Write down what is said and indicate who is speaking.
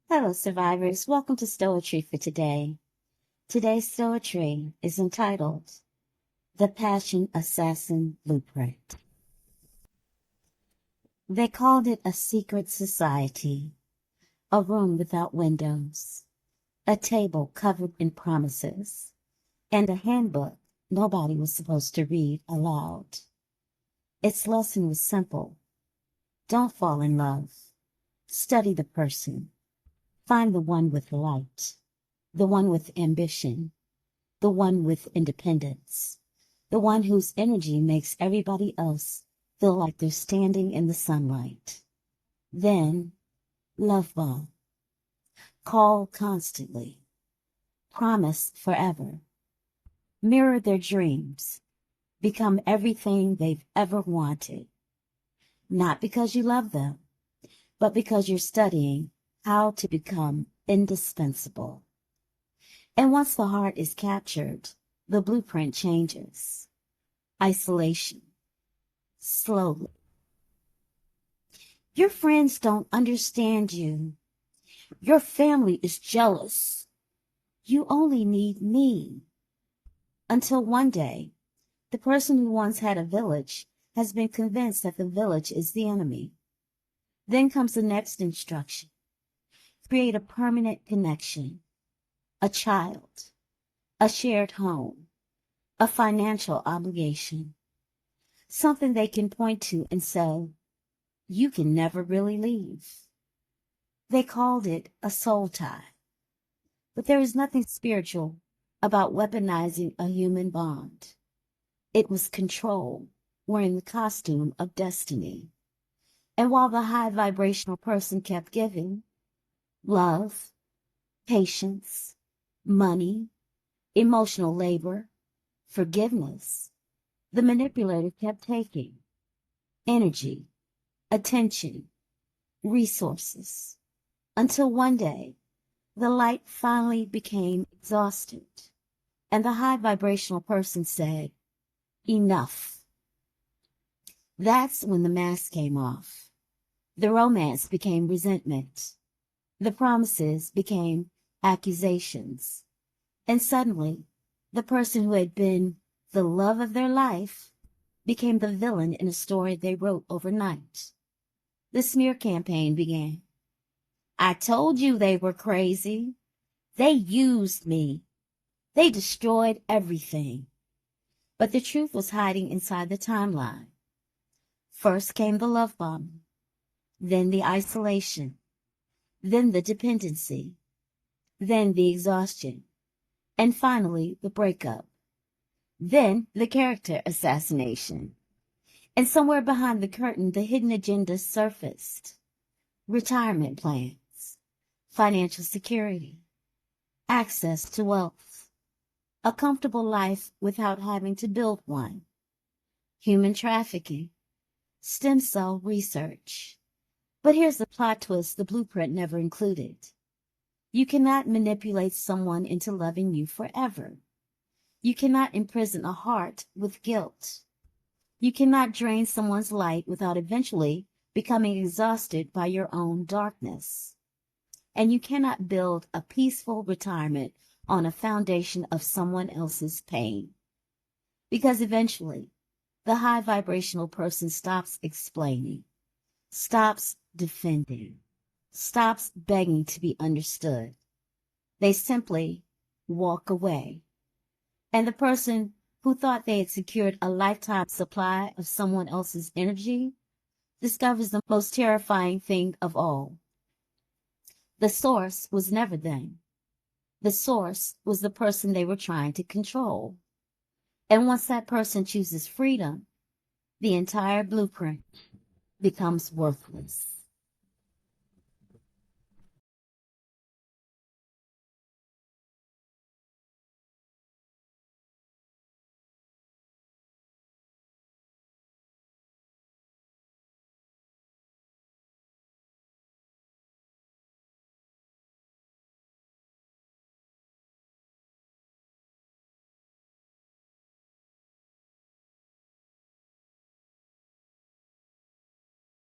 Speaker 1: Hello, survivors. Welcome to Stoetry for today. Today's Stoetry is entitled The Passion Assassin Blueprint. They called it a secret society, a room without windows, a table covered in promises, and a handbook nobody was supposed to read aloud. Its lesson was simple. Don't fall in love. Study the person. Find the one with light, the one with ambition, the one with independence, the one whose energy makes everybody else feel like they're standing in the sunlight. Then, love bomb. Call constantly. Promise forever. Mirror their dreams. Become everything they've ever wanted. Not because you love them, but because you're studying how to become indispensable. And once the heart is captured, the blueprint changes. Isolation. Slowly. Your friends don't understand you. Your family is jealous. You only need me. Until one day, the person who once had a village has been convinced that the village is the enemy. Then comes the next instruction. Create a permanent connection, a child, a shared home, a financial obligation, something they can point to and say, you can never really leave. They called it a soul tie. But there is nothing spiritual about weaponizing a human bond. It was control, wearing the costume of destiny. And while the high vibrational person kept giving, love, patience, money, emotional labor, forgiveness, the manipulator kept taking energy, attention, resources, until one day the light finally became exhausted, and the high vibrational person said, enough. That's when the mask came off. The romance became resentment. The promises became accusations. And suddenly, the person who had been the love of their life became the villain in a story they wrote overnight. The smear campaign began. I told you they were crazy. They used me. They destroyed everything. But the truth was hiding inside the timeline. First came the love bombing, then the isolation, then the dependency, then the exhaustion, and finally the breakup, then the character assassination. And somewhere behind the curtain, the hidden agenda surfaced. Retirement plans, financial security, access to wealth, a comfortable life without having to build one, human trafficking, stem cell research. But here's the plot twist the blueprint never included. You cannot manipulate someone into loving you forever. You cannot imprison a heart with guilt. You cannot drain someone's light without eventually becoming exhausted by your own darkness. And you cannot build a peaceful retirement on a foundation of someone else's pain. Because eventually, the high vibrational person stops explaining, stops defending, stops begging to be understood. They simply walk away. And the person who thought they had secured a lifetime supply of someone else's energy discovers the most terrifying thing of all. The source was never them. The source was the person they were trying to control. And once that person chooses freedom, the entire blueprint becomes worthless.